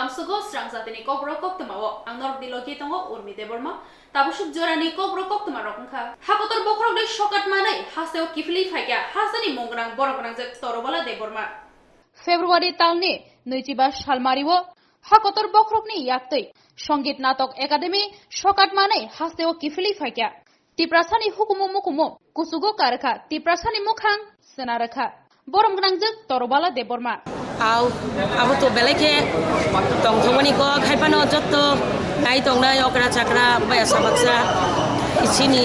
lamsugo strangzatini kobro koktmawo angnor dilogi tongo urmi deborma tabusuk jorani kobro koktma rokha hakotor bokrok de shokat manai haseo kifli faika hasani mongrang borograng je torobala deborma February talni নৈজিবা শালমারিও হাকতর বখরকনি ইয়াক্তই সঙ্গীত Natak academy শকাট মানে হাসেও কিফলি ফাইকা টিপ্রাসানি হুকুমু মুকুমু কুসুগো কারখা টিপ্রাসানি মুখাং সেনারখা বরমগ্রাংজক তরবালা দেবর্মা আও আবতো বেলেকে তংথমনি ko খাইপানো যত নাই তংনাই অকরা চাকরা বায়া সাবাকসা ইছিনি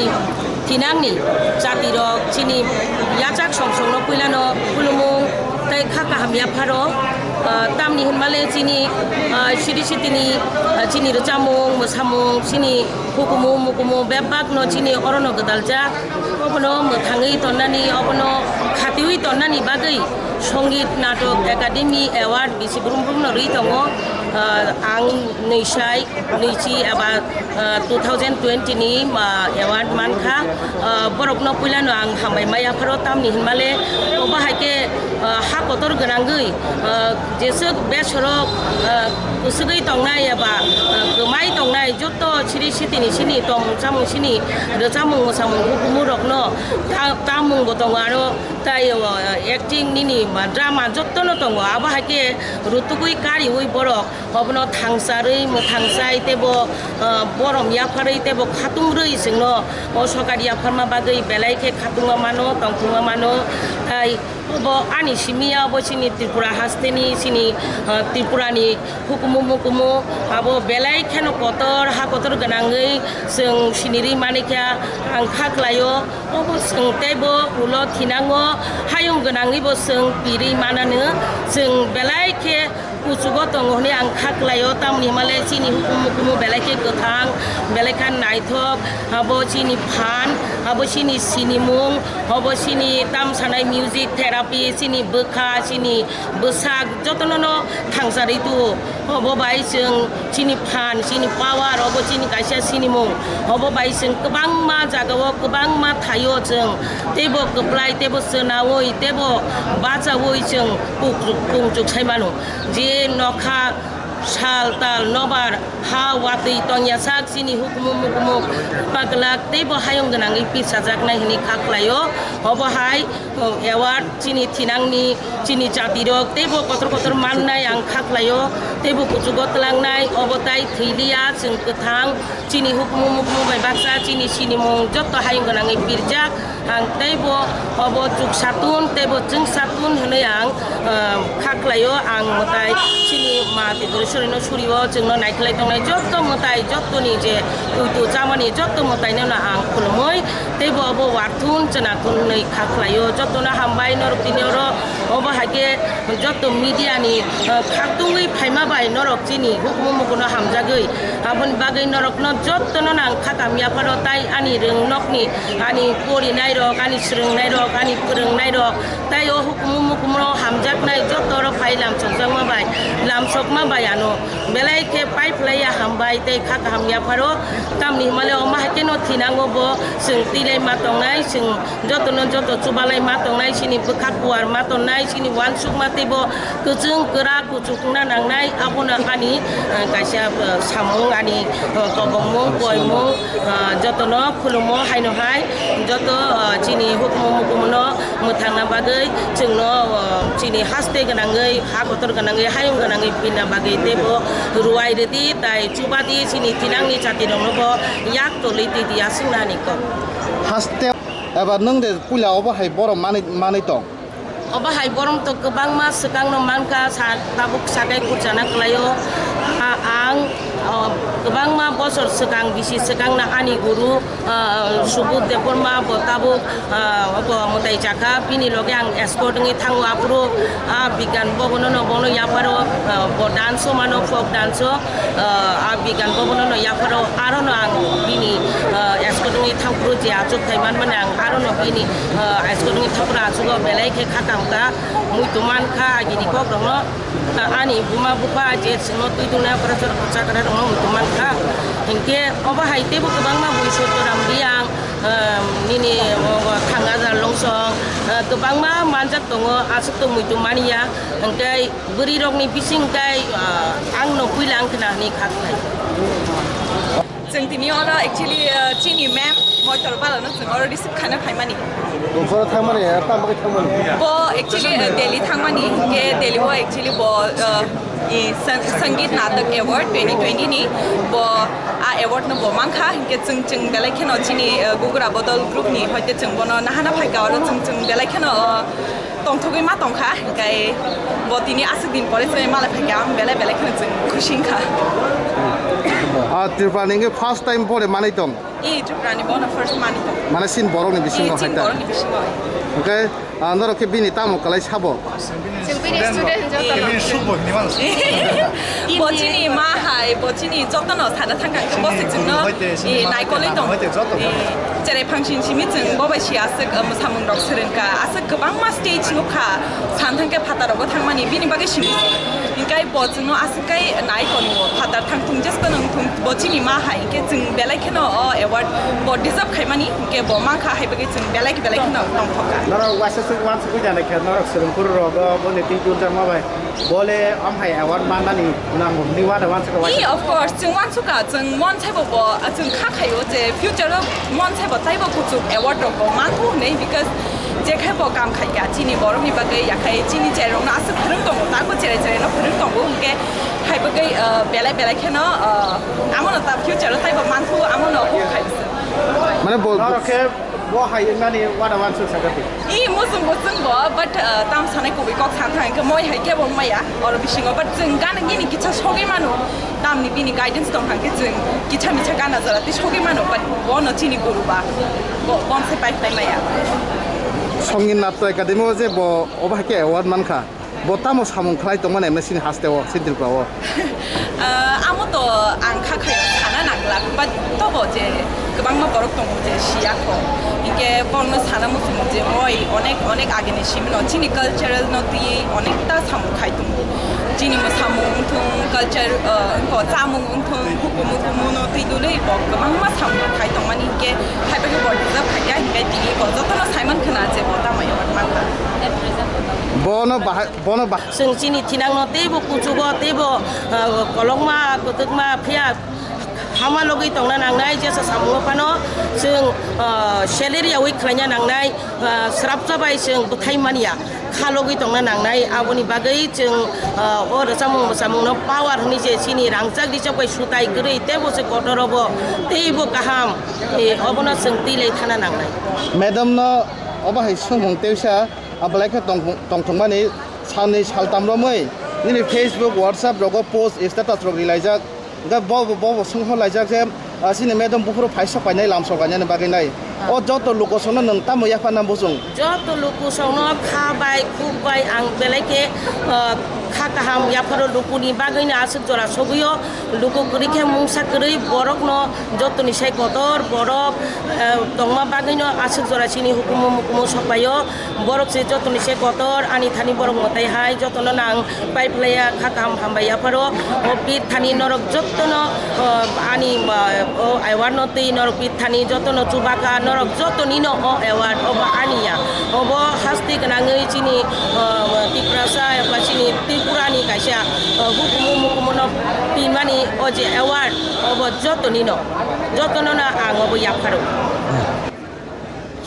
tinangni jati rok chini yachak songsong no puilano pulumung tai khaka hamya pharo tamni hinmale chini shiri sitini chini rochamung mosamung chini hukumu mukumu bebak no chini orono gedalja obono mothangi tonnani obono khatiwi tonnani bagai Sangeet Natak Akademi award বিসি ব্রুম no ri tongo ang neisai neichi aba 2020 ni award mankha borokno puilano ang hambai maya pharo tamni hinmale obahaike ha kotor granangui jesuk besorok usugui tongnai aba gmai tongnai jotto chiri sitini sini tong chamung sini rochamung mosamung hukumu rokno tamung botongo aro tai acting nini drama jotto no tongo abahaike rutugui kari ui borok obono thangsarui mothangsai tebo borom yafarui tebo khatungrui singno o sokari yafarma bagai belaike khatunga mano tongthunga mano tai obo ani simia obo sini tripura hasteni sini tripurani hukumu mukumu abo belai kheno kotor ha kotor ganangui sing siniri manikya ang khaklayo obo sing tebo ulo thinango hayung ganangui bo sing piri mananu sing belai khe kusugo tongo ni ang khaklayo tamni male chini hukumu belake gothang belekan naithok abo chini phan abo chini sinimung abo chini tam sanai music therapy chini bokha chini bosak jotono thangsari tu abo bai jeng chini phan chini power abo chini kaisa sinimung abo bai jeng kobang ma jagao kobang ma thayo jeng tebo koplai tebo senawoi tebo bachawoi jeng pungjuk saimanu je nokha sal tal nobar ha wati tongya sak sini hukumu mukumu paglak tebo hayong ganang ipit sajak nai hini khaklayo obo hai award chini thinangni chini jati rok tebo kotor kotor mannai ang khaklayo tebo kujugot langnai obo tai thilia jeng kothang chini hukumu mukumu bai baksa chini sinimung jotto hayong ganang ipirjak ang tebo obo juk satun tebo jeng satun hene ang khaklayo ang motai chini mati no suriwo jengno naiklai tongnai jotto motai jotto ni je uitu jamani jotto motai na ang khulmoi tebo obo warthun janatun nei khaklayo jotto na hambai norok tinoro obo hage jotto media ni khakdungui phaima bai norok chini hukumu mukuno hamjagui abon bagai norok no jotto no nang khakamya paro tai ani reng nokni ani pori nai rok ani sreng nai rok ani pureng nai rok tai o hukumu mukumo hamjak nai jotto ro phailam chongjangma bai lamsok ma bai ano belai ke pipe laya hambai tei khak hamya pharo tamni male oma hakeno thinango bo sing tilai matongnai sing joto chubalai matongnai sini bukhat puar matongnai sini wansuk matebo kujung kera kucukna nangnai abona ani kaisa samung ani kobongmung poimung jotono khulumo haino hai joto chini hukumu mukumono muthangna bagai jengno chini haste ganangai ha kotor ganangai hayung ganangai pinna bagai tebo ruai reti tai chubadi sini tinangni jati rongno yak toliti dia singnani ko haste aba nang de pula oba hai borom mani tong oba hai borom to kebang ma sekang no manka sa tabuk sakai kurjana klayo ang kebang ma bosor sekang bisi sekang na ani guru subut deporma botabuk obo motai jaka bini loge ang escort ngi thangu apuro bigan bobono no bono yaparo bo dance mano folk dance bigan bobono no yaparo aro no ang bini escort ngi thangpuro je achuk thaiman manang aro no bini escort ngi thapra achugo belai ke khakamka muituman kha agini ko dongno ani buma bupa je sino tuituna prachar chakra dongno muituman kha hingke oba haite bu kebang ma buisot ram diang nini thanga jar longsong गोबांमा मानजाक दङ आसुक दं मैतु मानिया ओंखाय बोरि रगनि बिसिंखाय आंनो फैला आं खोनानि खाखै जों दिनै अला एक्चुअली चिनि मैम মই তরবালানো जों अलरेडी सिखानो फायमानि न'खराव थांमाने तामबाखै थांमाने बो एक्चुअली दिल्ली थांमानि के दिल्ली वो एक्चुअली बो संगीत नाटक अवार्ड 2020 नि बो आ अवार्ड न बो मांखा के जों बेलायखेनो चिनि गुगुरा बदल ग्रुप नि हयते जों बनो नाहाना फायगा आरो जों बेलायखेनो तंथगै मा तंखा गाय बो दिनै आसु दिन परे जों माला फायगा बेलायखेनो जों खुशिंखा त्रिपुरानि फार्स्ट टाइम परे माने दं इ त्रिपुरानि बनो फर्स्ट मानि दं माने सिन बर'नि बिसिङाव चिन हायता बर'नि बिसिङाव ओमफ्राय नरखे बिनि तामुकलाय साबो बचिनी मा हाय बचिनी जतन थाना थांगा बसे जोंनो नायकलै दं जेरै फांसन सिमि जों बबायसि आसो मोसामुं रक सोरंका आसो गोबां मा स्टेज नखा सानथांके फातारावबो थांमानि बिनि बागै सिमि इंकाय बजनो आसकाय नायकनु फातार थांथुं जस्तो नंथुं बचिनी मा हाय के जों बेलायखेनो अवार्ड ब डिजर्व खायमानि के ब माखा हायबगे जों बेलायखेनो दंथका नरक वासस वान सुगु जाने के नरक सुरंपुर रग बने तिन जुन माबाय बोले अमहाय अवार्ड मानानि नांगौ निवा द वान सुगु इ अफ कोर्स जों वान सुगा जों मन छायबो जों खाखायो जे फ्यूचर मन छायबो ताइबो कुचु अवार्ड रग मानथु नै बिकज जेखाय ब काम खायगा चिनि बरमनि बागै याखाय चिनि जेरंना आसु फोरों दङ ताको जेरै जेरै फोरों दङ उनके हायबगै बेलायखेनो आमनो ता फ्यूचर ताइबो मानथु आमनो हो खायस माने नरके बो हाय नानि वान वान सुगु सकति इ मोसुं ब बट ताम सानाय को बिकक सानथां के मय हाय के ब माया और बिसिङो बट जों गान गिनि किछा सगे मानु तामनि बिनि गाइडेन्स दं थांके जों किछा मिछा गाना जराति सगे मानु बट बन चिनि गुरुबा बन से पाइ माया संगीत नाट्य एकाडेमी जे ब अबाके अवार्ड मानखा बतामो सामुं खालाय दं माने मेसिन हास्तेव सिन्दिरफ्राव आमोतो आं खाखाय साना नांला बट तबो जे गोबां मा बरक दं जे सियाखौ इके बनो साना मुसुम जे मय अनेक आगेनि सिमनो चिनि कल्चरल नति अनेकता सामुं खायदुं चिनि मोसामुं थुं कल्चर को जामुं थुं हुकुमु कुमुनो तिदुलै ब गोबां मा सामुं खायदुं मानि के हायबगे बर्डिजा खाया इके दिनि को जतन साइमन खना जे बतामाय मानखा बनो जों चिनि थिनांनो तेबो कुचुबो तेबो कलंमा गतकमा फिया हामा लगै दंना नांनाय जेसा सामुङो फानो जों सेलेरिया उइक खालायना नांनाय स्राब जाबाय जों बुथायमानिया खालगै दंना नांनाय आबनि बागै जों अ रसामुंनो पावार हनि जे सिनि रांजाक दिसबाय सुताय गरै तेबो से कटरबो तेबो गाहाम अबनो जों तिलै थाना नांनाय मेडम न अबाहाय सोंमुं तेवसा आबलायखे दंथंमानि साननै सालथामल'मै दिनै फेसबुक वाट्सएप रग पोस्ट स्टेटास रग रिलायजाक दा बब सोंह लायजाक जे सिनि मेडम बुफोर फाइसा फायनाय लामसगायनानै बागैनाय अ जत लोकसनो नोंता मैयाफा नाम बुजों जत लोकसनो खाबाय खुबाय आं बेलायखे खाकाहाम याफोर लुकुनि बागैनो आसुक जरा सगैयो लुकु गरिखे मुंसा गरै बरक न जतनि साय कतर बरक दंमा बागैनो आसुक जरा सिनि हुकुमु मुकुमु सपायो बरक से जतनि साय कतर आनि थानि बरक मताय हाय जतनो नां पाइपलाया खाकाहाम हामबाय याफोर अपित थानि नरक जतनो आनि अवार्ड नति नरक पित थानि जतनो चुबाका नरक जतनि न अवार्ड अब आनिया अब हास्ति गनाङै चिनि तिप्रासा एबा चिनि त्रिपुरानि कायसा हुकुमु मुकुमुनो पिनमानि अजे अवार्ड अब जतनि न जतनो ना आं अब याफारो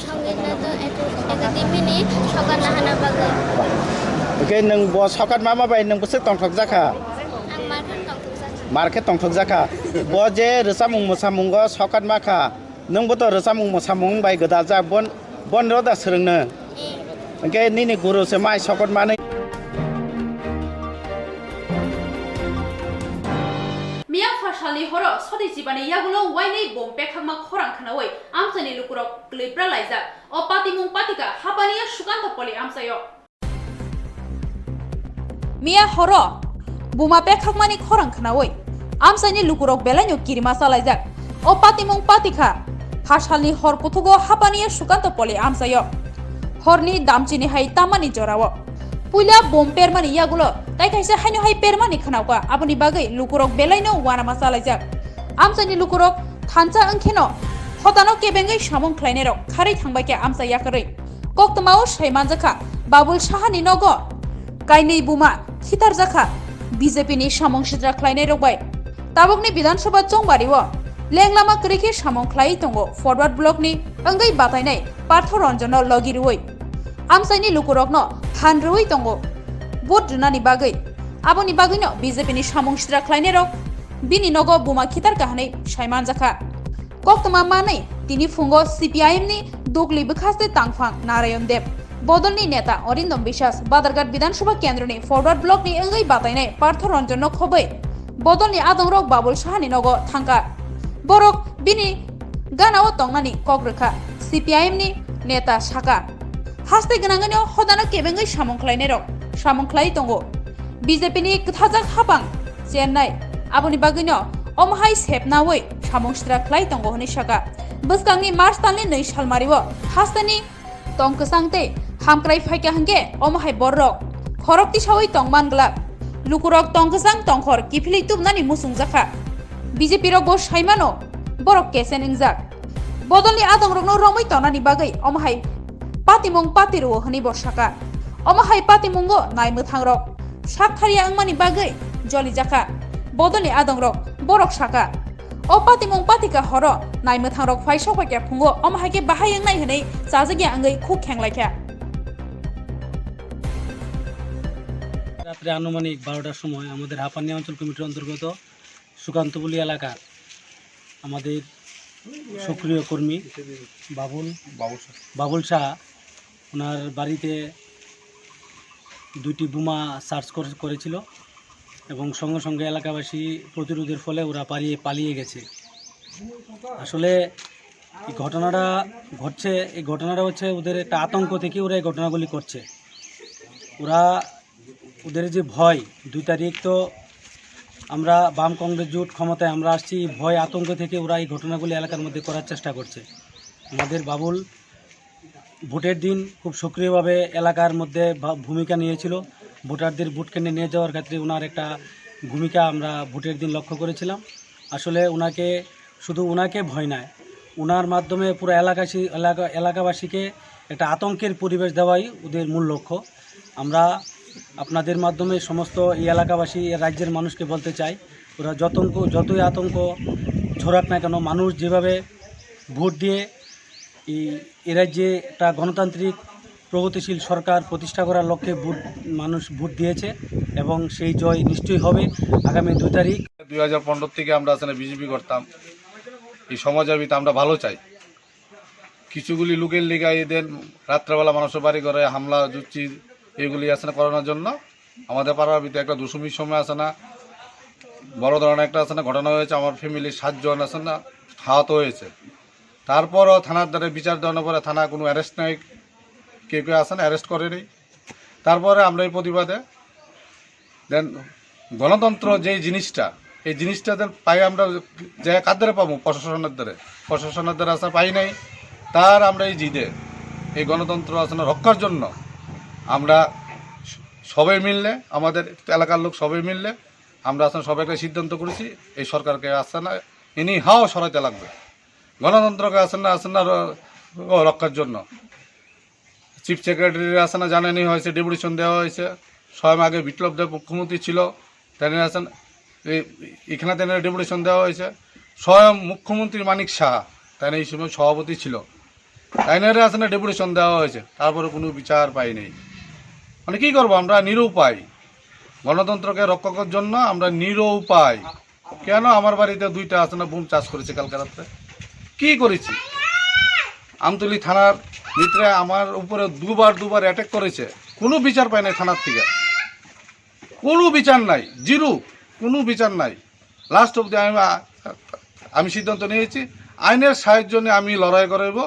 संगीत एकाडेमीनि सकात नाहाना बागै ओके नों ब सकात मा माबाय नों बोसो तंथक जाखा आं मार्केट तंथक जाखा ब जे रोसामुं मोसामुं सकात माखा नोंबोथ' रोसामुं मोसामुं बाय गोदा जा बन रदा सोलोंनो ओके निनि गुरुसो माय सकात माने मिया फाशालनि हरो सदि जिबानि यागुलो वाइनै बम्पे खामा खरां खानावै आमसानि लुकुरक ग्लैब्रा लायजा अ पातिमुं पातिका हाबानिया सुकान्त पलि आमसायो मिया हरो बुमा पे खामानि खरां खानावै आमसानि लुकुरक बेलायनो किरिमा सालायजाक अ पातिमुं पातिका फाशालनि हर कुथुगो हाबानिया सुकान्त पलि आमसायो हरनि दामचिनि हाय तामानि जरावो पुला बम्पेर मानि यागुलो ताइ खायसे हायनो हाय पेरमानि खानावका आबनि बागै लुकुरक बेलायनो वानामा सालायजाक आमसानि लुकुरक थानसा अंखेनो हतानो केबेंगै सामुं ख्लायनेरो खारै थांबायके आमसा याकरै koktmao shaiman jaka babul shahani nogo kainei buma khitar jaka BJP ni samong sidra khlainai rokbai tabokni biধানসভা chongbariwo lenglama kriki samong khlai tongo forward block ni angai batainai partho ranjono logiruoi amsaini lukurokno hanruoi tongo bot runani bagai aboni bagino BJP ni samong sidra khlainai rok bini nogo buma khitar kahanai shaiman jaka koktma manai tini fungo CPIM ni dogli bkhaste tangphang Narayan Dev বদলনি নেতা অরিন্দম বিশ্বাস বাদারঘাট বিধানসভা কেন্দ্রনি forward ব্লকনি এঙ্গই বাতাইনাই Partha Ranjan খबै বদলনি আদংরক Babul Sahani নগ থাঙ্কা বরক বিনি গানাও তংনানি কগ্রখা CPIM ni নেতা সাকা হাসতে গনাঙ্গনিও হদানা কেবেঙ্গই সামংখ্লাইনাই rock সামংখ্লাই তঙ্গো BJP ni কথাজাক হাপাং Chennai আবনি বাগিনো অমহাই সেপনাওই সামংস্ত্রা খ্লাই তঙ্গো হনি সাকা বসকাংনি March তালনি 2 সালমারিও হাসতানি tongkasangte hamkrai phaika hangke omhai borrok khorok ti sawai tongmangla lukurok tongkasang tongkhor kifili tubnani musung jakha BJP rok bo saimano borok kesen ingjak bodolni adongrokno romoi tonani bagai omhai patimong patiru hani borsaka omhai patimungo naimuthangrok sakharia angmani bagai joli jakha bodolni adongrok borok saka o patimong patika horo naimuthangrok phaisok pakya phungo omhaike bahayang nai hanai chajagi angai khuk khenglaikha রাত্রে আনুমানিক 12টার সময় আমাদের হাপানি অঞ্চল কমিটির অন্তর্গত সুকান্তপুলি এলাকার আমাদের সক্রিয় কর্মী বাবুল শাহ ওনার বাড়িতে 2টি বোমা সার্চ করেছিল এবং সঙ্গে সঙ্গে এলাকাবাসী প্রতিরোধের ফলে ওরা পালিয়ে গেছে। আসলে এই ঘটনাটা ঘটছে, এই ঘটনাটা হচ্ছে ওদের একটা আতঙ্ক থেকে ওরা এই ঘটনাগুলি করছে। ওদের যে ভয়, 2 তারিখ তো আমরা বাম কংগ্রেস জোট ক্ষমতায় আমরা আসছি, ভয় আতঙ্ক থেকে ওরা এই ঘটনাগুলি এলাকার মধ্যে করার চেষ্টা করছে। আমাদের বাবুল ভোটের দিন খুব সক্রিয়ভাবে এলাকার মধ্যে ভূমিকা নিয়েছিল। ভোটারদের ভোট কেন্দ্রে নিয়ে যাওয়ার ক্ষেত্রে ওনার একটা ভূমিকা আমরা ভোটের দিন লক্ষ্য করেছিলাম। আসলে শুধু ওনাকে ভয় নয়, ওনার মাধ্যমে পুরো এলাকাবাসীকে একটা আতঙ্কের পরিবেশ দেওয়াই ওদের মূল লক্ষ্য। আমরা আপনাদের মাধ্যমে সমস্ত এই এলাকাবাসী রাজ্যের মানুষকে বলতে চাই, ওরা যতই আতঙ্ক ছড়াক না কেন, মানুষ যেভাবে ভোট দিয়ে এই রাজ্যে একটা গণতান্ত্রিক প্রগতিশীল সরকার প্রতিষ্ঠা করার লক্ষ্যে মানুষ ভোট দিয়েছে এবং সেই জয় নিশ্চয়ই হবে আগামী 2 তারিখ। 2015 থেকে আমরা আসলে বিজেপি করতাম। এই সমাজের ভিতরে আমরা ভালো চাই। কিছুগুলি লোকের লিগা এদের রাত্রেবেলা মানুষের বাড়ি করে হামলা জুচ্ছি এগুলি আসলে করানোর জন্য আমাদের পাড়ার ভিতরে একটা দুঃসময় সময় আসে না, বড় ধরনের একটা আসে না ঘটনা হয়েছে। আমার ফ্যামিলির 7 জন আসে না আহত হয়েছে। তারপরও থানার দ্বারা বিচার দেওয়ার পরে থানা কোনো অ্যারেস্ট নাই, কেউ আসে না, অ্যারেস্ট করেনি। তারপরে আমরা এই প্রতিবাদে দেন গণতন্ত্র যে জিনিসটা, এই জিনিসটা পাই আমরা যে কাদের পাবো, প্রশাসনের দ্বারা আসলে পাই নাই। তার আমরা এই জিদে এই গণতন্ত্র আসলে রক্ষার জন্য আমরা সবাই মিললে, আমাদের এলাকার লোক সবাই মিললে আমরা আসলে সবাই একটা সিদ্ধান্ত করেছি এই সরকারকে আসছে না ইনি হাও সরাইতে লাগবে, গণতন্ত্রকে আসেন না রক্ষার জন্য। চিফ সেক্রেটারি আসে না জানেনি হয়েছে, ডেপুটেশন দেওয়া হয়েছে। স্বয়ং আগে বিপ্লব দেব মুখ্যমন্ত্রী ছিল, তাই আসেন এখানে তাই ডেপুটেশন দেওয়া হয়েছে। স্বয়ং মুখ্যমন্ত্রী মানিক সাহা তাই এই সময় সভাপতি ছিল, তাই আসেন ডেপুটেশন দেওয়া হয়েছে। তারপরে কোনো বিচার পাই নেই। মানে কী করবো, আমরা নিরুপায়। গণতন্ত্রকে রক্ষা করার জন্য আমরা নিরুপায়। কেন আমার বাড়িতে 2টা আসে না বুম চাষ করেছে কালকে রাত্রে, কী করেছি? আমতলী থানার ভিতরে আমার উপরে দুবার অ্যাটাক করেছে, কোনো বিচার পাই নাই থানার থেকে, কোনো বিচার নাই, জিরো, কোনো বিচার নাই। লাস্ট অবধি আমি সিদ্ধান্ত নিয়েছি আইনের সাহায্য নিয়ে আমি লড়াই করব।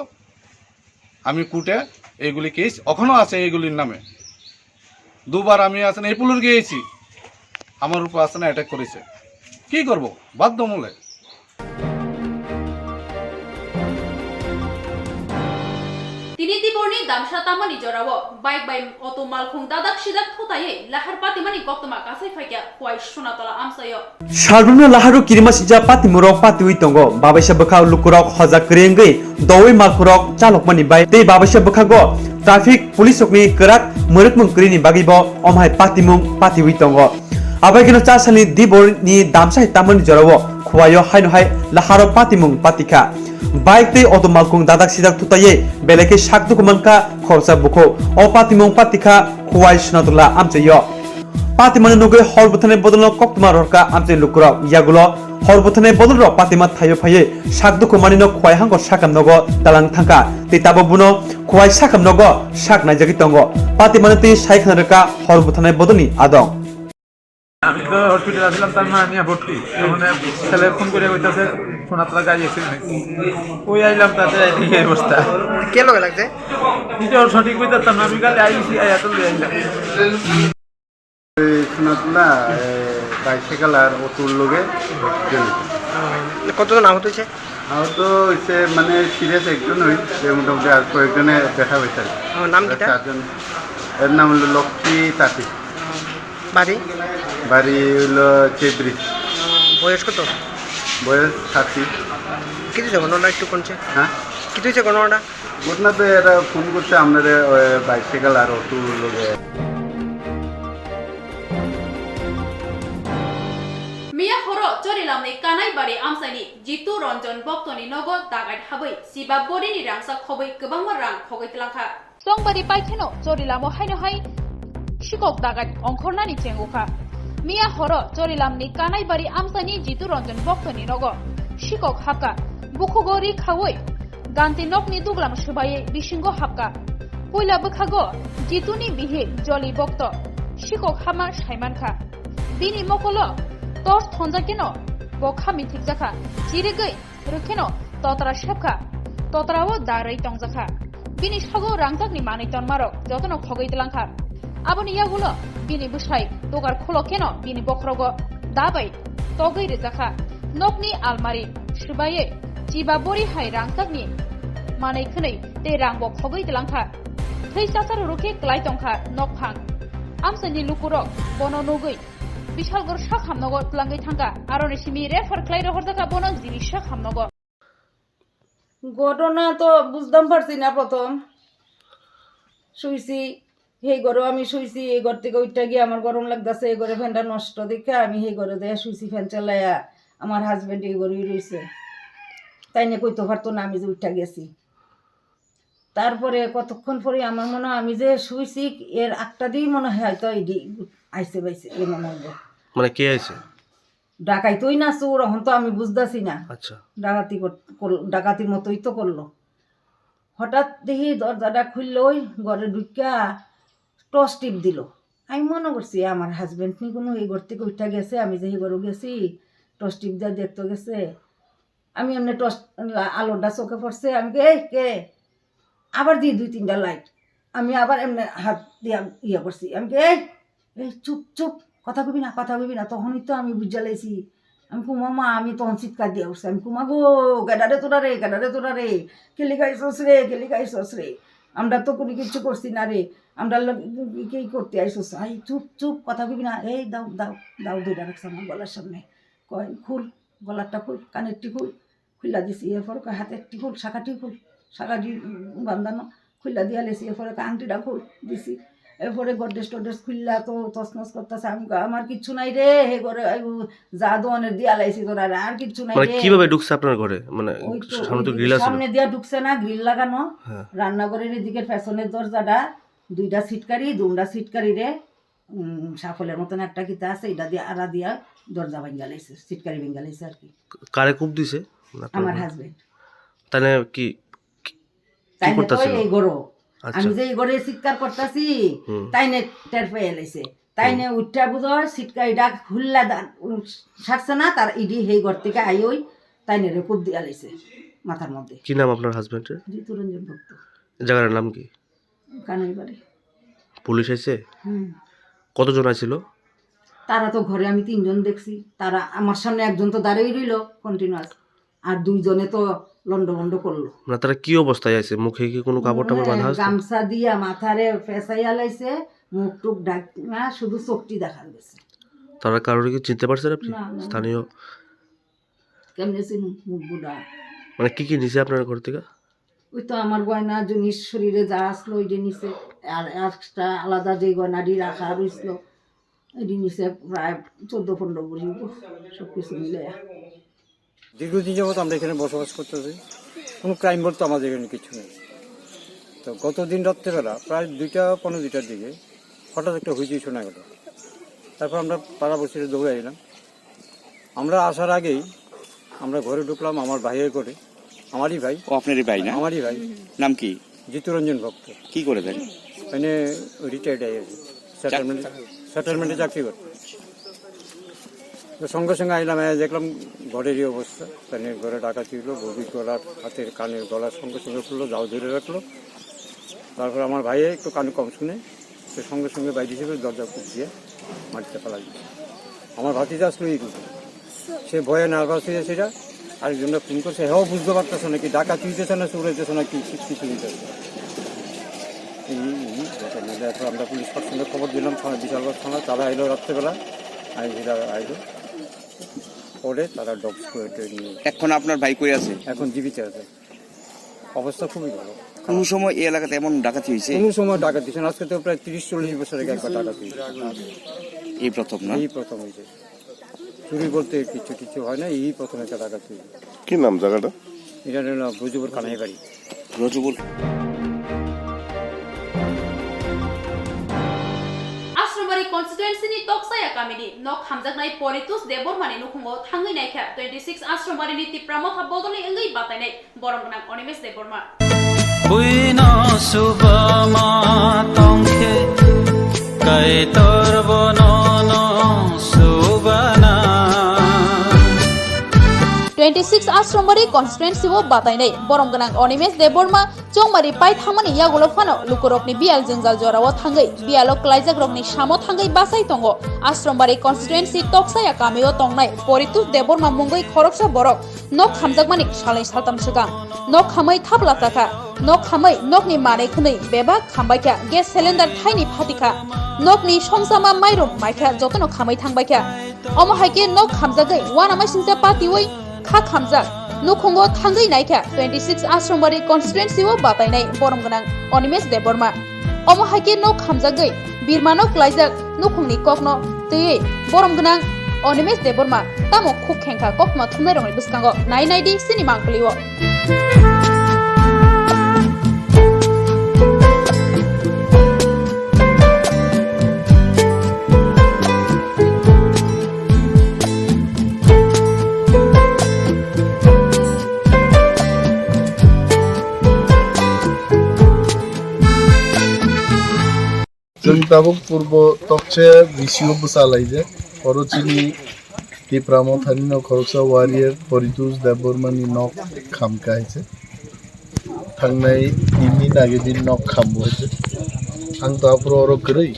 আমি কোর্টে এইগুলি কেস এখনও আছে এইগুলির নামে। 2বার আমি আসেন এই পুলুর গিয়েছি, আমার উপর আসেন অ্যাটাক করেছে। কি করব, বাধ্যমূলক। Tini tiborni damsha tamani jorawo bike by auto malkhung dadak sidak thutaye lahar patimani goktoma kasai faikya huai sonatola amsayo Sharbruna laharu kirima sija patimurok patiwi tongo babasha bakha lukurok hoja krengei doi malkurok chalokmani bai tei babasha bakhago traffic police okni kerak meurut mungkrini bagibo omhai patimung patiwi tongo abaikino chasani dibor ni damsai tamani jarawo khwayo haino hai laharo patimung patika bike tei auto malkung dadak sidak tutaye beleke sakdu kumanka khorsa bukho o patimung patika khwai sunatullah amchayo patimani nugoi horbuthane bodolno koktuma rorka amche lukro yagulo horbuthane bodolro patima thayo phaye sakdu kumanino khwai hango sakam nogo talang thangka tei tabo buno khwai sakam nogo sak naijagi tongo patimani tei saikhan reka horbuthane bodolni adong আমি তো হসপিটালে আসলাম তার মা নিয়ে ভর্তি ওখানে ছেলে phone করে কইতাছে সোনাতলা গাড়ি অ্যাক্সিডেন্ট ওই আইলাম তাতে এই অবস্থা কে লগে লাগছে এটা সঠিক কইতাম না আমি কালে আইছি এত লই আইলাম সোনাতলা বাইসাইকেল আর অটোর লগে কতজন আহত হয়েছে আহত হয়েছে মানে সিরিয়াস একজন হয়েছে মোটামুটি আর কয়েকজনে দেখা হয়েছে নাম কিটা চারজন এর নাম হলো লক্ষ্মী তাঁতি বাড়ি বাড়ি হলো চেব্রিজ বয়স কত বয়স 30 কি দিয়েছে ঘটনাটা একটু কোনছে হ্যাঁ কি দিয়েছে ঘটনাটা ঘটনা তো এরা ফোন করছে আপনাদের বাইসাইকেল আর অটোর লগে মিয়া হর চরিলামনি কানাই বাড়ি আমসাইনি জিতু রঞ্জন বক্তনি নগদ দাগাই হাবৈ সিবা বডিনি রাংসা খবৈ গোबां রাং খগৈতলাখা সংবাদি পাইথেনো চরিলামো হাইনো হাই শিকক দাগাই অংখরনানি চেঙ্গুখা মিয়া হর চরিলামনি কানাই বাড়ি আমসাইনি জিতু রঞ্জন বক্তনি নগ শিকক হাকা বুখগরি খাওই গান্তি নকনি দুগলাম সুবাইয়ে বিসিঙ্গ হাক্কা পয়লা বখাগো জিতুনি বিহে জলি বক্ত শিকক হামা সাইমানখা বিনি মকল তস থনজাকেনো বখা মিথিক জাখা চিরেগৈ রুखेनो ততরা সেবখা ততরাও দাरै টংজাখা বিনি সগো রাংজাকনি মাनै তনমারক যতন খগৈতলাংখা আবনি ইয়াগুলো বিনি বুসাই দগার খোলো কেন বিনি বখরগ দাবাই তগৈ রেজাখা নকনি আলমারি সুবাইয়ে জিবা বরি হাই রাংজাকনি মাनै খनै তে রাংব খগৈতলাংখা থৈ চাচার রুখে ক্লাই টংখা নকফাং আমসানি লুকুরক বন নগৈ বিশালগড় শাক হামনগর প্লাঙ্গৈ থাঙ্কা আরনে সিমি রেফার ক্লাই রহরজাকা বন জিনি শাক হামনগর ঘটনা তো বুঝতাম পারছি না প্রথম শুইছি সেই ঘরে আমি শুইছি এই ঘর থেকে উঠটা গিয়ে আমার গরম লাগতেছে এই ঘরে ফ্যানটা নষ্ট দেখে আমি সেই ঘরে দেয়া শুইছি ফ্যান চালাইয়া আমার হাজব্যান্ড এই ঘরেই রয়েছে তাই নিয়ে কইতে পারতো না আমি যে উঠটা গেছি তারপরে কতক্ষণ পরে আমার মনে হয় আমি যে শুইছি এর একটা দিয়েই মনে হয় হয়তো এডি আইসে বাইছে এই মনে হয় মানে কে আইছে ডাকাইতোই না চোর এখন তো আমি বুঝতেছি না আচ্ছা ডাকাতির মতোই তো করলো হঠাৎ দেখি দরজাটা খুললো ওই ঘরে ঢুকা টস টিপ দিল আমি মনে করছি আমার হাজব্যান্ড নি কোনো এই ঘর থেকে উঠা গেছে আমি যে ঘরে গেছি টস টিপ দিয়ে দেখতে গেছে আমি এমনি টস আলোটা চোখে পড়ছে আমি এই কে আবার দিই 2-3টা লাইট আমি আবার এমনি হাত দিয়ে ইয়ে করছি আমি এই চুপ চুপ কথা কবি না তখনই তো আমি বুঝা লাইছি আমি কুমা মা আমি তখন চিৎকার দিয়ে উঠছি আমি কুমা গো গাডারে তোরা রে কেলি খাইছস রে আমরা তো কোনো কিছু করছি না রে আমরা কি করতে আইসস আই চুপ চুপ কথা কবি না এই দাও দাও দাও দুইটা রাখছে আমার গলার সামনে কয় খুল গলারটা খুল কানেরটি খুলা দিছি এরপর হাতেরটি খুল শাখাটি বান্ধানো খুলা দিয়া লেছি এরপরে আংটিটা খুল দিছি এরপরে গড্রেস টড্রেস খুললা তো তসনস করতেছে আমি আমার কিচ্ছু নাই রে হে ঘরে যা দোয়ানের দিয়া লাইছি তোরা আর কিচ্ছু নাই রে কিভাবে ঢুকছে আপনার ঘরে মানে সামনে তো গ্রিল আছে সামনে দিয়া ঢুকছে না গ্রিল লাগানো রান্নাঘরের এদিকে পেছনের দরজাটা 2টা সিটকারি রে সাফলের মতন একটা কিতা আছে এটা দিয়ে আড়া দিয়া দরজা ভাঙা লাইছে সিটকারি ভাঙা লাইছে আর কি কারে কূপ দিছে আমার হাজবেন্ড তাহলে কি করতেছিল এই গরো আমি যে এই ঘরে চিৎকার করতেছি তাইনে টের পেয়ে লাইছে তাইনে উঠা বুঝো সিটকারিটা খুললা সারছে না তার ইডি সেই ঘর থেকে আই ওই তাইনে রে কূপ দিয়া লাইছে মাথার মধ্যে কি নাম আপনার হাজবেন্ডের জিতু রঞ্জন ভক্ত জায়গার নাম কি কানাই বাড়ি পুলিশ আইছে কতজন আইছিল তারা তো ঘরে আমি 3জন দেখছি তারা আমার সামনে একজন তো দাঁড়িয়ে রইল কন্টিনিউয়াস আর 2জনে তো লন্ডভন্ড করলো না তারা কি অবস্থায় আছে মুখে কি কোনো কাপড় টাপড় বাঁধা আছে গামছা দিয়া মাথারে ফেসাইয়া লাইছে মুখ টুক ঢাক না শুধু চোখটি দেখা গেছে তারা কারোর কি চিনতে পারছেন আপনি স্থানীয় কেমনে চিনি মুখ বুড়া মানে কি নিছে আপনার ঘর থেকে ওই তো আমার গয়না জিনিস শরীরে যা আসলো ওইটি নিচে, আর একটা আলাদা যে গয়নাটি রাখা রয়েছিল এটি নিচে প্রায় 14-15 ভরি সব কিছু মিলে। দীর্ঘদিন যাবত আমরা এখানে বসবাস করতেছি, কোনো ক্রাইম বলতে আমাদের এখানে কিছু নেই। তো গত দিন রাত্রেবেলা প্রায় 2:15-2টার দিকে হঠাৎ একটা হুইচি শোনা গেল। তারপর আমরা পাড়াপড়শিতে দৌড়ে এলাম। আমরা আসার আগেই আমরা ঘরে ঢুকলাম, আমার ভাইয়ের করে, আমারই ভাই। ও আপনারই ভাই না? আমারই ভাই। নাম কি? জিতুরঞ্জন ভক্ত। কি করে দেন? এখানে রিটায়ার্ড হয়ে গেছে, সেটেলমেন্টে চাকরি করতে। তো সঙ্গে সঙ্গে আইলাম, দেখলাম ঘরেরই অবস্থা। কানের ঘরে ডাকাতি হলো, ববির গলার, হাতের কানের গলার সঙ্গে সঙ্গে খুললো, যাও ধরে রাখলো। তারপর আমার ভাইয়ে একটু কানে কম শুনে সে সঙ্গে সঙ্গে বাইরে হিসেবে দরজা কুপ দিয়ে মাটিতে ফেলা দিল। আমার ভাতিজা আসলো এই রূপে, সে ভয়ে নার্ভাস হয়ে সেটা আরেকজনরা ফোন করছে, হ্যাঁ বুঝতে পারতেছে না কি ডাকাতি হইতেছে না চুরাইতেছে না কি কিছু হইতেছে। তারপর আমরা পুলিশ সঙ্গে খবর দিলাম, বিশালগড় থানা, তারা আইলো রাত্রেবেলা, আইনজীবীরা আইলো, পরে তারা ডগস করে নিয়ে। এখন আপনার ভাই কই আছে? এখন জীবিত আছে, অবস্থা খুবই ভালো। কোন সময় এই এলাকাতে এমন ডাকাতি হয়েছে? কোন সময় ডাকাতি হয়েছে, আজকে তো প্রায় 30-40 বছর আগে একবার ডাকাতি হয়েছে। এই প্রথম না? এই প্রথম হয়েছে। চুরি বলতে কিছু হয় না, এই প্রথম একটা ডাকাতি হয়েছে। কি নাম জায়গাটা? এটা হলো ব্রজপুর কানাই বাড়ি। ব্রজপুর आश्रमबारी कन्स्टिट्युएन्सीनि टक्साया गामिनि नक हामजाकनाय परितोष देबरमानि नुखुंगो थांगै नायखा 26 आश्रमबारिनि तिप्रामथा बदलनि एंगै बातायनाय बरमगोनां अनिमेष देबरमा बुइनो सुबमा तंखे कै तोरबनो नो सुबना 26 आश्रमबारी कन्स्टिट्युएन्सीव बातायनाय बरमगोनां अनिमेष देबरमा चौमारी पाइ थांमानि यागुलो फानो लुकुरकनि बियाल जंजाल जराव थांगै बियालो क्लाइजाक रकनि सामो थांगै बासाय तंगो आश्रमबारी कन्स्टिट्युएन्सी टक्साया गामियाव तंनाय परितोष देबरमा मुंगै खरकसा बरक नक हामजाकमानि सालै सालताम सिगां नक हामै थाबला थाखा नक हामै नकनि मानै खनै बेबा खामबायखा गेस सिलिन्डार थाइनि फातिखा नकनि संसामा माइरं माइखा जतनो खामै थांबायखा अमहायके नक हामजागै वानामा सिंजा पातिवै खा खामजाक नुखुंगो थांगै नायखा 26 आश्रमबारी कन्स्टिट्युएन्सीव बातायनाय बरमगोनां अनिमेष देबरमा अमहायके नक हामजागै बिरमानो क्लाइजाक नुखुंनि ककनो तयै बरमगोनां अनिमेष देबरमा तामो खुब खेंखा ककमा थुमनाय रंनि बिस्कांगो नायनायदि सिनेमा आंकलियो जों दाबो पूर्व तकचे विसियो बुसालाइजे खरचिनि तिप्रामो थानि न खरसा वारियर परितोष देबरमानि नक खामकायसे थांनाय दिननि नागिदिन नक खामबोसे आं ताप्रो अरो गरै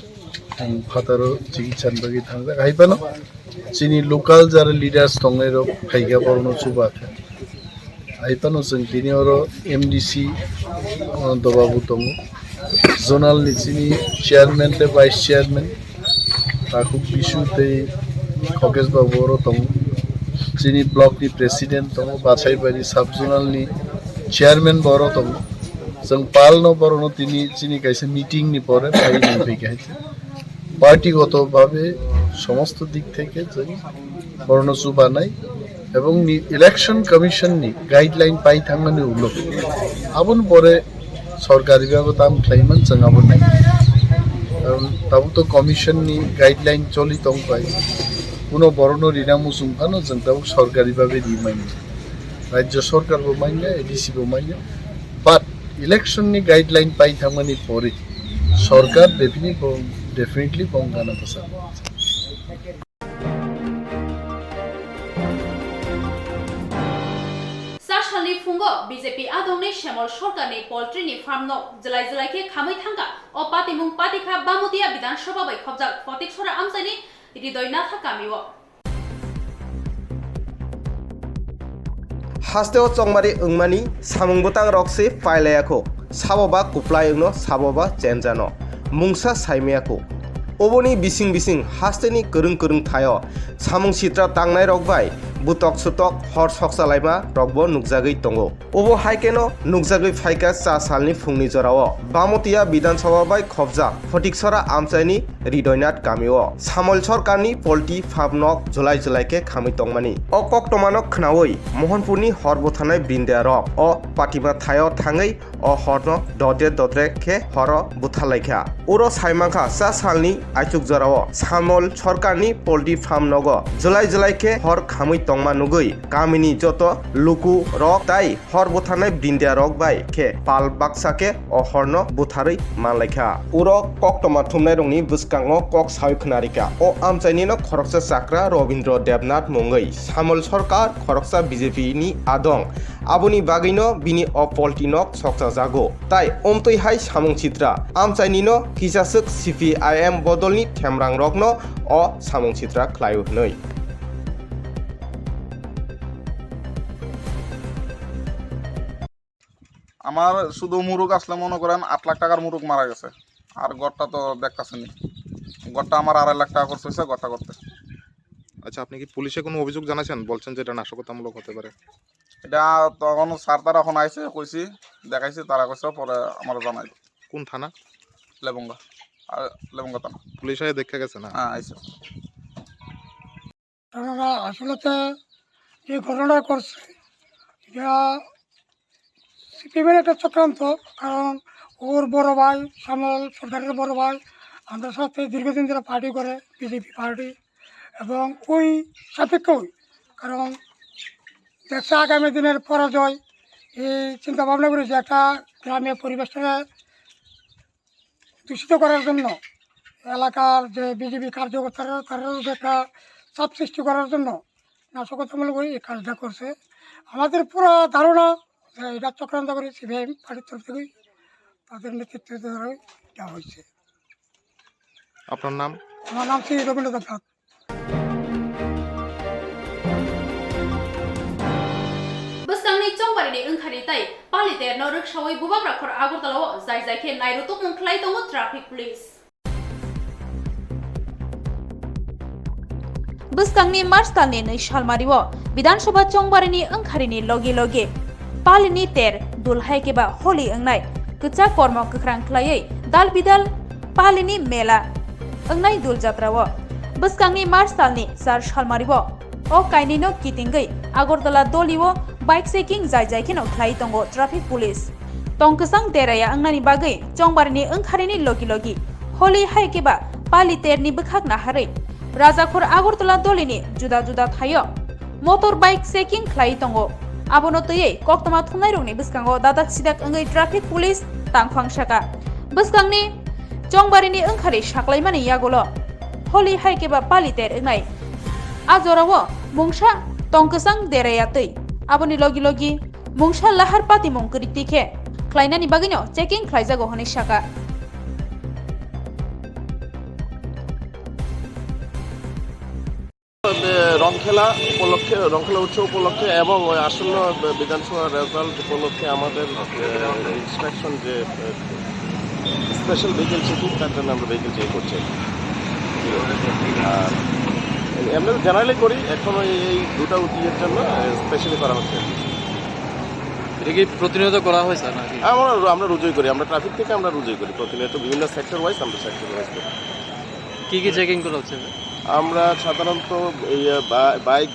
आं फातारो चिकित्सान बागै थांजा हाइबानो चिनि लोकल जार लिडार्स दंनायरो फाइगा बरनो सुबाखे हाइबानो जों दिनि अरो एमडीसी दबाबु दङ जोनाल निचिनि चेयरमैन ते वाइस चेयरमैन ताकु बिशु ते खगेश बाबु अरो दङ चिनि ब्लक नि प्रेसिडेंट दङ बाछाइबारि सब जोनाल नि चेयरमैन बरो दङ जों पालनो बरनो तिनि चिनि काइसे मीटिंग नि परे फाइनाल फैगाइছে पार्टीगतভাবে সমস্ত দিক থেকে जों बरनो सुबानाय এবং ইলেকশন কমিশন নি গাইডলাইন পাই থাঙ্গানি উলো আবন পরে सरकारी भावे ताम क्लाइमन जोंहाबो नाय ताबो तो कमिशन नि गाइडलाइन चलि दं पाइ कुनो बरनो रिनामु सुंफानो जों ताबो सरकारी भावे रिमाइन राज्य सरकार बो माइने एडीसी बो माइने बाट इलेक्शन नि गाइडलाइन पाइ थांमानि परे सरकार डेफिनेटली बंगाना पसा सालनि फुंगो बीजेपी आदंनि श्यामल सरकारनि पोल्ट्रीनि फार्मनो जुलाई जुलाइके खामै थांगा अ पातिमुं पातिखा बामुदिया विधानसभा बै खबजाक फतिकसरा आमसाइनि हृदयनाथा गामियो हास्तेव चंगमारि ओंमानि सामुंबुतां रक्सि फाइलायाखौ साबोबा कुप्लायनो साबोबा चेनजानो मुंसा साइमियाखौ ओबोनि बिसिं बिसिं हास्तेनि गोरों गोरों थायो सामुं सित्रा तांनाय रकबाय butok sutok hor soksalaima rokbo nugjagui tongo obo haikeno nugjagui phaika 4 salni phungni jorao bamotia Bidhan Sabha bai khobja Photiksora Amchaini Ridoinath Gamio Samol Sorkarni Polti Phabnok Julai ke khami tongmani o koktomanok khnaoi Mohanpurni horbo thanai brindarok o patima thayo thangai o horno dodre ke horo buthalaikhya uro saimangkha 4 salni aichuk jorao Samol Sorkarni Polti Phabnogo Julai ke hor khami tongma nugui gamini joto luku rok tai hor buthanai brindarok bai ke pal baksake o horno butharui manlaikha uro koktoma thumnai rongni buskango kok sawi khnarika o amchaini no khoroksa chakra Robindra Devnath mungoi Samol Sarkar khoroksa BJP ni adong aboni bagino bini o poltinok soksa jago tai omtoi hai samung chitra amchaini no kisasuk CPIM bodolni themrang rokno o samung chitra khlaio hnoi আমার শুধু মুরুগ আসলে মনে করেন 8 লাখ টাকার মুরুগ মারা গেছে আর গড়টা তো দেখতাছেন গড়টা আমার 2.5 লাখ টাকা খরচ হয়েছে গড়টা করতে আচ্ছা আপনি কি পুলিশে কোনো অভিযোগ জানাছেন বলছেন যে এটা নাশকতামূলক হতে পারে এটা তখন স্যার তারা এখন আইছে কইছি দেখাইছি তারা কইছে পরে আমার জানাই কোন থানা লেবঙ্গা লেবঙ্গা থানা পুলিশ আয়ে দেখে গেছে না হ্যাঁ আইছে তারা আসলে যে ঘটনা করছে এটা সিপিএমের একটা চক্রান্ত কারণ ওর বড় ভাই শ্যামল সরকারের বড় ভাই আমাদের সাথে দীর্ঘদিন ধরে পার্টি করে বিজেপি পার্টি এবং ওই সাপেক্ষই কারণ দেখছে আগামী দিনের পরাজয় এই চিন্তা ভাবনা করে যে একটা গ্রামের পরিবেশটাকে দূষিত করার জন্য এলাকার যে বিজেপি কার্যকর্তারা তারাও যে একটা চাপ সৃষ্টি করার জন্য নাশকতামূলক এই কাজটা করছে আমাদের পুরো ধারণা এটা চক্রান্ত করে সিপিআইএম পার্টির তরফ থেকেই তাদের নেতৃত্বে দেওয়া হয়েছে আপনার নাম আমার নাম Shri Rabindra Debnath Buskanni chongbarini engkhari tai palite no rikshawi bubak rakhor Agartala jai ke nairutuk mungklai tongo traffic police Buskanni Marstalni nei Shalmariwo Bidhan Sabha chongbarini engkharini logi Palini ter dulhai keba holi engnai kcha kormo kakrang khlaiei dal bidal palini mela engnai dul jatrawo Buskanni Marstalni sar Shalmariwo o kainino kitingai Agartala doliwo bike checking jai keno khlai tongo traffic police tongkasang teraya engnani bagai chongbarini engkharini logi holi hai keba pali terni bukhak na hare Rajakhor Agartala dolini juda thayo motor bike checking khlai tongo abono toyei koktoma thumnai rongni buskango dadak sidak engai traffic police tangphang saka buskangni chongbarini engkhari saklaimani yagolo holi haikeba paliter engai ajorawo mungsa tongkasang derayatei aboni logi mungsa lahar pati mongkri tikhe khlainani bagino checking khlaijago honi saka রংখেলা উৎসব উপলক্ষে এবং আসন্ন বিধানসভা result উপলক্ষে আমাদের inspection যে special vehicle checking তার জন্য আমরা ভেহিকেল চেক করছি আমরা জেনারেলি করি এখন এই দুটো ইয়ের জন্য স্পেশালি করা হচ্ছে এটা কি প্রতিনিয়ত করা হয়েছে নাকি আমরা রুজুই করি আমরা ট্রাফিক থেকে আমরা রুজুই করি প্রতিনিয়ত বিভিন্ন সেক্টর ওয়াইজ আমরা সেক্টর ওয়াইজ করি কি চেকিং করা হচ্ছে আমরা সাধারণত বাইক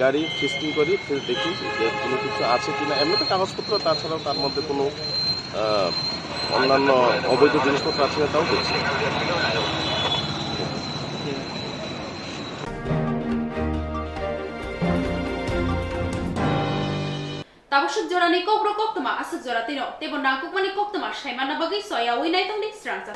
গাড়ি টেস্টিং করি দেখি যে কোনো কিছু আছে কিনা এমনিতে কাগজপত্র তাছাড়াও তার মধ্যে কোনো অন্যান্য অবৈধ জিনিসপত্র আছে তাও দেখছি Tabusuk jorani kobro koktoma asuk joratino tebo nangkukmani koktoma shaimana bagi soya winai tongni strangsa